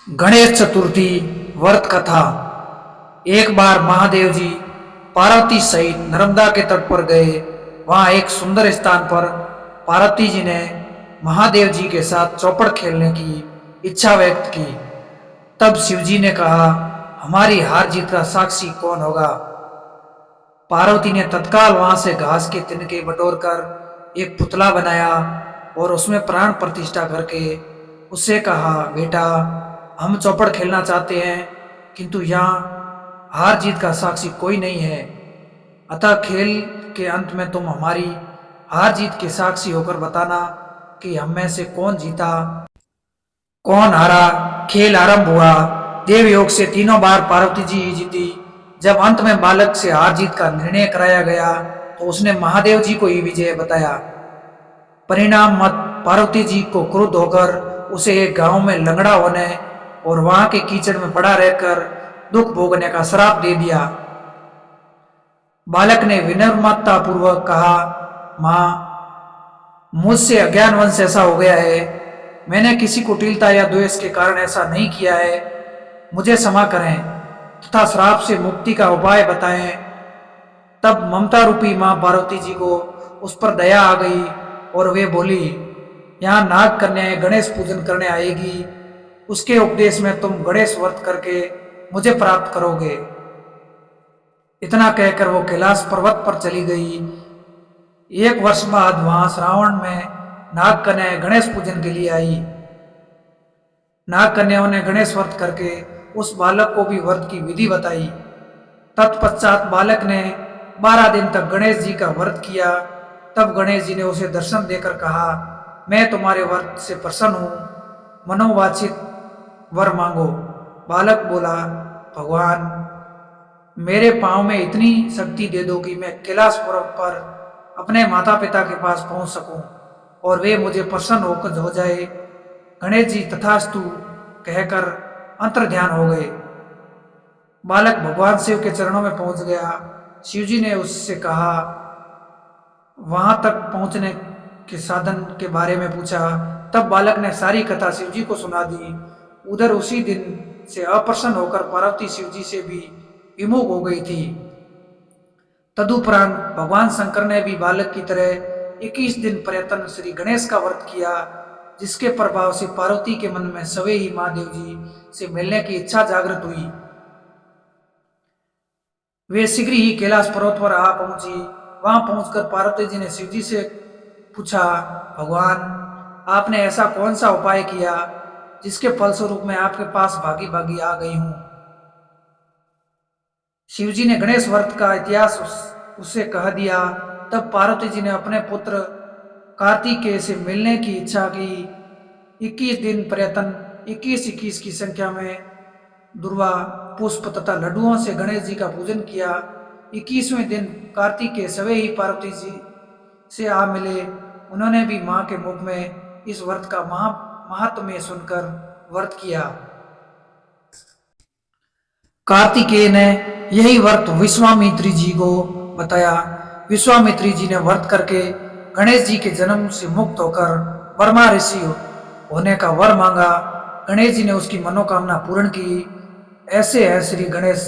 गणेश चतुर्थी व्रत कथा। एक बार महादेव जी पार्वती सहित नर्मदा के तट पर गए। वहां एक सुंदर स्थान पर पार्वती जी ने महादेव जी के साथ चौपड़ खेलने की इच्छा व्यक्त की। तब शिव जी ने कहा, हमारी हार जीत का साक्षी कौन होगा? पार्वती ने तत्काल वहां से घास के तिनके बटोरकर एक पुतला बनाया और उसमें प्राण प्रतिष्ठा करके उससे कहा, बेटा, हम चौपड़ खेलना चाहते हैं, किंतु यहाँ हार जीत का साक्षी कोई नहीं है। अतः खेल के अंत में तुम हमारी हार जीत के साक्षी होकर बताना कि हम में से कौन जीता, कौन हारा। खेल आरंभ हुआ। देव योग से तीनों बार पार्वती जी ही जीती। जब अंत में बालक से हार जीत का निर्णय कराया गया तो उसने महादेव जी को ही विजय बताया। परिणाम मत पार्वती जी को क्रुद्ध होकर उसे एक गांव में लंगड़ा होने और वहां के कीचड़ में पड़ा रहकर दुख भोगने का श्राप दे दिया। बालक ने विनम्रता पूर्वक कहा, मां, मुझसे अज्ञानवश ऐसा हो गया है। मैंने किसी कुटिलता या द्वेष के कारण ऐसा नहीं किया है। मुझे क्षमा करें तथा श्राप से मुक्ति का उपाय बताएं। तब ममता रूपी मां पार्वती जी को उस पर दया आ गई और वे बोली, यहाँ नाग कन्याएं गणेश पूजन करने आएगी। उसके उपदेश में तुम गणेश व्रत करके मुझे प्राप्त करोगे। इतना कहकर वो कैलाश पर्वत पर चली गई। एक वर्ष बाद वहां श्रावण में नाग कन्याएं गणेश पूजन के लिए आई। नाग कन्याओं ने गणेश व्रत करके उस बालक को भी व्रत की विधि बताई। तत्पश्चात बालक ने 12 दिन तक गणेश जी का व्रत किया। तब गणेश जी ने उसे दर्शन देकर कहा, मैं तुम्हारे व्रत से प्रसन्न हूं, मनोवांछित वर मांगो। बालक बोला, भगवान, मेरे पांव में इतनी शक्ति दे दो कि मैं कैलाश पर्वत पर अपने माता पिता के पास पहुंच सकूं और वे मुझे प्रसन्न होकर हो जाए। गणेश जी तथास्तु कहकर अंतर ध्यान हो गए। बालक भगवान शिव के चरणों में पहुंच गया। शिव जी ने उससे कहा, वहां तक पहुंचने के साधन के बारे में पूछा। तब बालक ने सारी कथा शिव जी को सुना दी। उधर उसी दिन से अप्रसन्न होकर पार्वती शिव जी से भी विमुख हो गई थी। तदुपरांत भगवान शंकर ने भी बालक की तरह 21 दिन पर्यटन श्री गणेश का व्रत किया, जिसके प्रभाव से पार्वती के मन में सवे ही महादेव जी से मिलने की इच्छा जागृत हुई। वे शीघ्र ही कैलाश पर्वत पर आ पहुंची। वहां पहुंचकर पार्वती जी ने शिव जी से पूछा, भगवान, आपने ऐसा कौन सा उपाय किया जिसके फलस्वरूप मैं आपके पास भागी भागी आ गई हूं? शिव जी ने गणेश व्रत का इतिहास उससे कह दिया। तब पार्वती जी ने अपने पुत्र कार्तिकेय से मिलने की इच्छा की। 21 दिन पर्यटन 21-21 की संख्या में दुर्वा, पुष्प तथा लड्डुओं से गणेश जी का पूजन किया। 21वें दिन कार्तिकेय सवे ही पार्वती जी से आ मिले। उन्होंने भी मां के मुख में इस व्रत का महात्म्य सुनकर व्रत किया। कार्तिकेय ने यही व्रत विश्वामित्री जी को बताया। विश्वामित्री जी ने व्रत करके गणेश जी के जन्म से मुक्त होकर वर्मा ऋषि होने का वर मांगा। गणेश जी ने उसकी मनोकामना पूर्ण की। ऐसे है श्री गणेश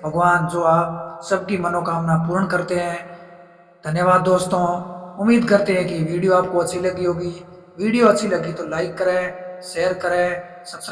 भगवान, जो आप सबकी मनोकामना पूर्ण करते हैं। धन्यवाद दोस्तों। उम्मीद करते हैं कि वीडियो आपको अच्छी लगी होगी। वीडियो अच्छी लगी तो लाइक करें, शेयर करें, सब्सक्राइब